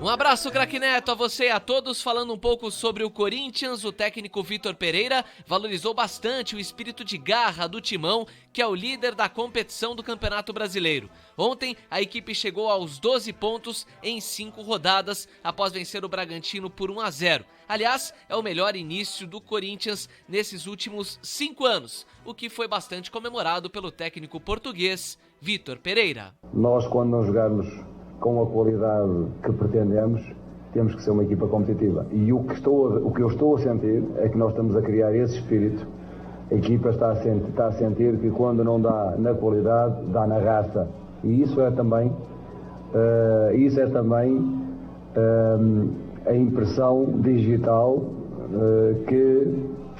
Um abraço, craque Neto, a você e a todos. Falando um pouco sobre o Corinthians, o técnico Vitor Pereira valorizou bastante o espírito de garra do Timão, que é o líder da competição do Campeonato Brasileiro. Ontem, a equipe chegou aos 12 pontos em 5 rodadas, após vencer o Bragantino por 1-0. Aliás, é o melhor início do Corinthians nesses últimos 5 anos, o que foi bastante comemorado pelo técnico português Vitor Pereira. Nós, quando não jogarmos com a qualidade que pretendemos, temos que ser uma equipa competitiva. E o que eu estou a sentir é que nós estamos a criar esse espírito. A equipa está a sentir que quando não dá na qualidade, dá na raça. E isso é também a impressão digital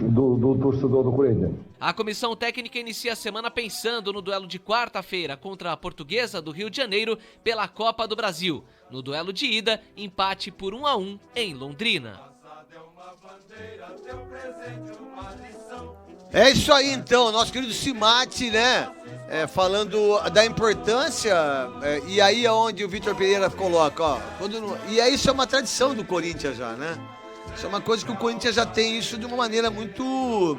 do torcedor do Corinthians. A comissão técnica inicia a semana pensando no duelo de quarta-feira contra a Portuguesa do Rio de Janeiro pela Copa do Brasil. No duelo de ida, empate por 1-1 em Londrina. É isso aí então, nosso querido Cimate, né? Falando da importância, e aí é onde o Vitor Pereira coloca, ó. E aí isso é uma tradição do Corinthians já, né? Isso é uma coisa que o Corinthians já tem isso de uma maneira muito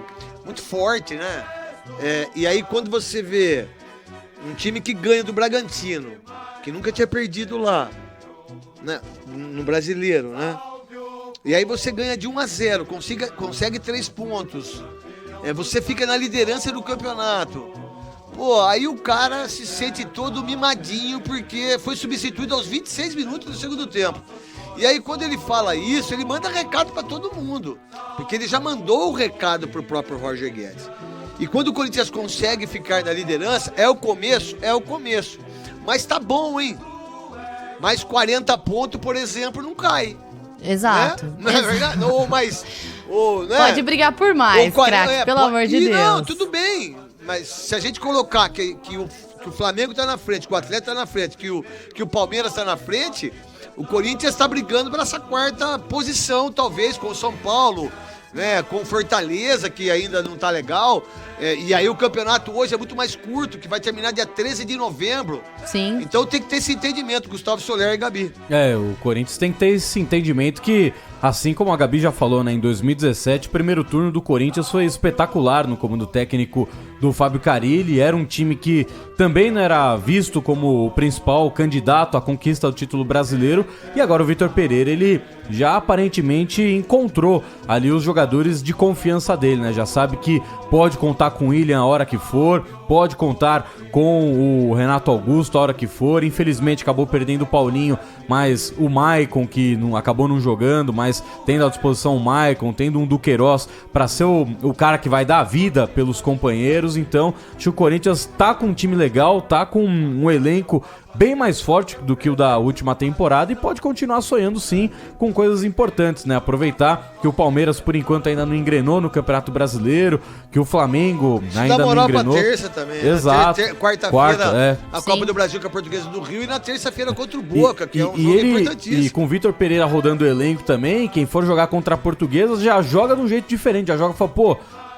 forte, né? E aí quando você vê um time que ganha do Bragantino, que nunca tinha perdido lá, né? No Brasileiro, né? E aí você ganha de 1-0, consegue 3 pontos, você fica na liderança do campeonato. Pô, aí o cara se sente todo mimadinho porque foi substituído aos 26 minutos do segundo tempo. E aí quando ele fala isso, ele manda recado pra todo mundo, porque ele já mandou o recado pro próprio Roger Guedes. E quando o Corinthians consegue ficar na liderança, é o começo. Mas tá bom, hein? Mais 40 pontos, por exemplo, não cai. Exato. Né? Não é verdade? Ou mais... né? Pode brigar por mais, craque, pelo amor de Deus. Não, tudo bem. Mas se a gente colocar que o Flamengo tá na frente, que o Atlético tá na frente, que o Palmeiras tá na frente... O Corinthians está brigando por essa quarta posição, talvez, com o São Paulo, né, com Fortaleza, que ainda não tá legal. E aí o campeonato hoje é muito mais curto, que vai terminar dia 13 de novembro. Sim. Então tem que ter esse entendimento, Gustavo Soler e Gabi. O Corinthians tem que ter esse entendimento que, assim como a Gabi já falou, né, em 2017, o primeiro turno do Corinthians foi espetacular no comando técnico do Fábio Carille. Era um time que também não era visto como o principal candidato à conquista do título brasileiro. E agora o Vitor Pereira, ele já aparentemente encontrou ali os jogadores de confiança dele, né? Já sabe que pode contar com o William a hora que for, pode contar com o Renato Augusto a hora que for. Infelizmente acabou perdendo o Paulinho, mas o Maicon, que acabou não jogando, mas tendo à disposição o Maicon, tendo um Duqueiroz para ser o cara que vai dar a vida pelos companheiros. Então, acho que o Corinthians tá com um time legal, tá com um elenco bem mais forte do que o da última temporada e pode continuar sonhando sim com coisas importantes, né? Aproveitar que o Palmeiras por enquanto ainda não engrenou no Campeonato Brasileiro, que o Flamengo ainda não engrenou. Pra terça também. Exato. Quarta-feira, a Copa do Brasil com a Portuguesa do Rio, e na terça-feira contra o Boca, que é um jogo importantíssimo. E com o Vitor Pereira rodando o elenco também, quem for jogar contra a Portuguesa já joga de um jeito diferente, já joga e fala, pô,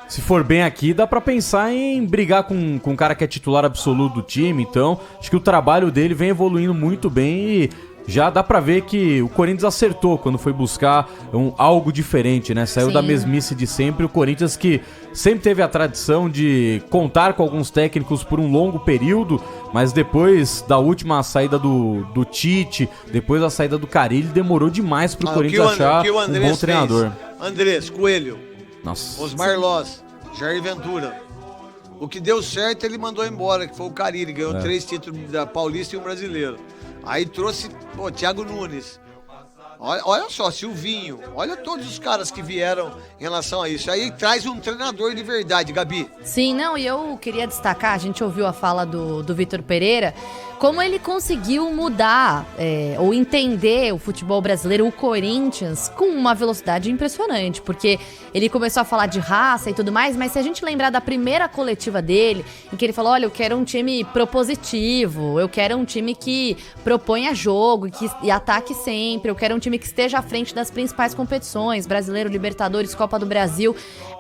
se for bem aqui, dá pra pensar em brigar com um cara que é titular absoluto do time. Então, acho que o trabalho dele vem evoluindo muito bem e já dá pra ver que o Corinthians acertou quando foi buscar algo diferente, né? Saiu da mesmice de sempre. O Corinthians que sempre teve a tradição de contar com alguns técnicos por um longo período, mas depois da última saída do Tite, depois da saída do Carille, demorou demais pro Corinthians achar um bom treinador. Andrés, Coelho, nossa, Osmar Loz, Jair Ventura. O que deu certo ele mandou embora, que foi o Carille, ganhou 3 títulos da Paulista e um brasileiro. Aí trouxe, Thiago Nunes. Olha só, Silvinho. Olha todos os caras que vieram em relação a isso. Aí traz um treinador de verdade, Gabi. Sim, não, e eu queria destacar, a gente ouviu a fala do Vitor Pereira, como ele conseguiu mudar ou entender o futebol brasileiro, o Corinthians, com uma velocidade impressionante, porque ele começou a falar de raça e tudo mais, mas se a gente lembrar da primeira coletiva dele, em que ele falou, olha, eu quero um time propositivo, eu quero um time que proponha jogo e ataque sempre, eu quero um time que esteja à frente das principais competições, Brasileiro, Libertadores, Copa do Brasil.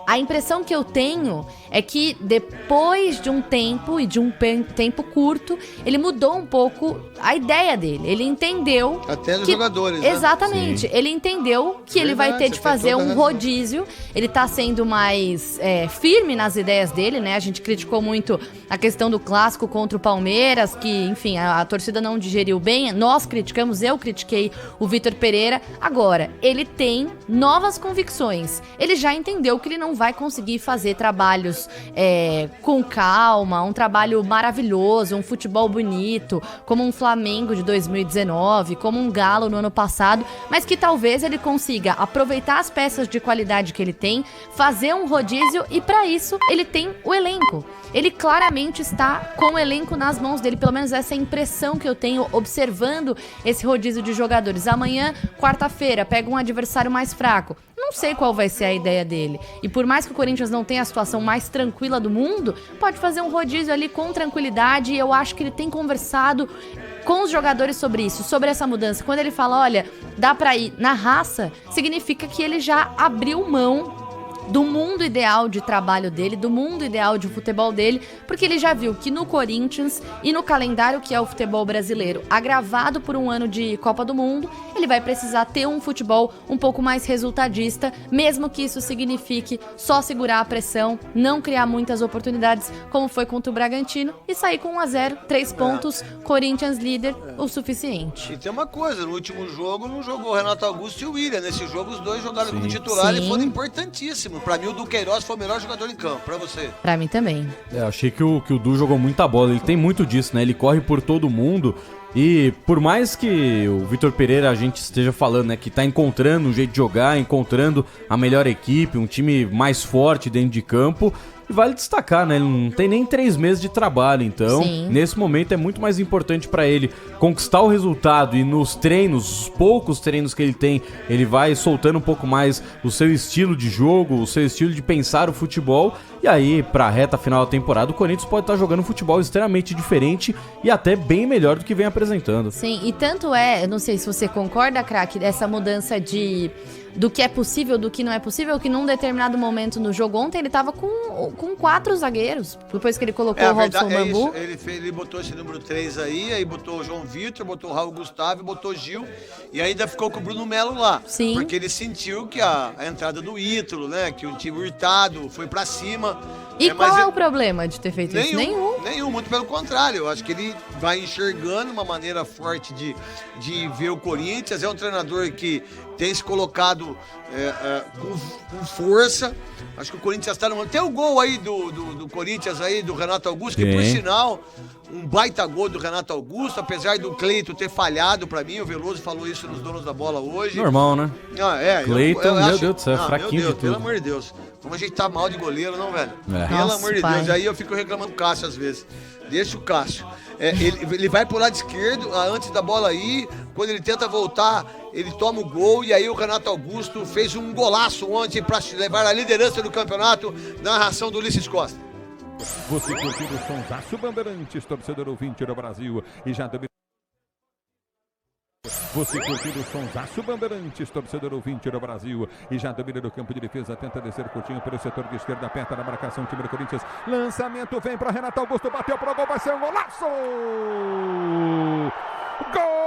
A impressão que eu tenho é que depois de um tempo, e de um tempo curto, ele mudou mudou um pouco a ideia dele. Ele entendeu... Até dos jogadores, né? Exatamente. Ele entendeu que ele vai ter de fazer um rodízio. Ele tá sendo mais firme nas ideias dele, né? A gente criticou muito a questão do clássico contra o Palmeiras, que, enfim, a torcida não digeriu bem. Nós criticamos, eu critiquei o Vitor Pereira. Agora, ele tem novas convicções. Ele já entendeu que ele não vai conseguir fazer trabalhos com calma, um trabalho maravilhoso, um futebol bonito, como um Flamengo de 2019, como um Galo no ano passado, mas que talvez ele consiga aproveitar as peças de qualidade que ele tem, fazer um rodízio, e para isso ele tem o elenco. Ele claramente está com o elenco nas mãos dele, pelo menos essa é a impressão que eu tenho observando esse rodízio de jogadores. Amanhã, quarta-feira, pega um adversário mais fraco. Não sei qual vai ser a ideia dele. E por mais que o Corinthians não tenha a situação mais tranquila do mundo, pode fazer um rodízio ali com tranquilidade, e eu acho que ele tem conversado com os jogadores sobre isso, sobre essa mudança. Quando ele fala, olha, dá pra ir na raça, significa que ele já abriu mão do mundo ideal de trabalho dele, do mundo ideal de futebol dele, porque ele já viu que no Corinthians e no calendário que é o futebol brasileiro, agravado por um ano de Copa do Mundo, ele vai precisar ter um futebol um pouco mais resultadista, mesmo que isso signifique só segurar a pressão, não criar muitas oportunidades, como foi contra o Bragantino, e sair com 1-0, 3 pontos, Corinthians líder, o suficiente. E tem uma coisa, no último jogo não jogou o Renato Augusto e o William. Nesse jogo os dois jogaram como titular e foram importantíssimos. Pra mim o Duqueiroz foi o melhor jogador em campo. Pra você? Pra mim também. Achei que o Du jogou muita bola. Ele tem muito disso, né? Ele corre por todo mundo. E por mais que o Vitor Pereira, a gente esteja falando, né, que tá encontrando um jeito de jogar, encontrando a melhor equipe, um time mais forte dentro de campo, vale destacar, né? Ele não tem nem 3 meses de trabalho, então nesse momento é muito mais importante pra ele conquistar o resultado, e nos treinos, os poucos treinos que ele tem, ele vai soltando um pouco mais o seu estilo de jogo, o seu estilo de pensar o futebol, e aí pra reta final da temporada o Corinthians pode estar jogando um futebol extremamente diferente e até bem melhor do que vem apresentando. Sim, e tanto eu não sei se você concorda, craque, dessa mudança do que é possível, do que não é possível, que num determinado momento no jogo ontem ele tava com 4 zagueiros, depois que ele colocou o Robson Bambu. Ele botou esse número 3 aí botou o João Vitor, botou o Raul Gustavo, botou o Gil, e ainda ficou com o Bruno Melo lá. Sim. Porque ele sentiu que a entrada do Ítalo, né, que o time Hurtado foi pra cima. E qual é o problema de ter feito isso? Nenhum, muito pelo contrário. Eu acho que ele vai enxergando uma maneira forte de ver o Corinthians. É um treinador que tem se colocado com força. Acho que o Corinthians está no... Tem o gol aí do Corinthians aí, do Renato Augusto, que por sinal, um baita gol do Renato Augusto, apesar do Cleiton ter falhado pra mim. O Veloso falou isso nos donos da bola hoje. Normal, né? Cleiton, meu Deus do céu, fraquinho de tudo. Pelo amor de Deus. Como a gente tá mal de goleiro, não, velho? Pelo amor de Deus. Aí eu fico reclamando do Cássio às vezes. Deixa o Cássio. Ele vai pro lado esquerdo, antes da bola aí, quando ele tenta voltar, ele toma o gol, e aí o Renato Augusto fez um golaço ontem para levar a liderança do campeonato, na narração do Ulisses Costa. Você curtiu o Sonsaço Bandeirantes, torcedor ouvinte do Brasil, e já também... Você curtiu o Sonsaço Bandeirantes, torcedor ouvinte do Brasil, e já domina do campo de defesa, tenta descer curtinho pelo setor de esquerda, aperta na marcação, time do Corinthians, lançamento, vem para Renato Augusto, bateu pro gol, vai ser um golaço! Gol!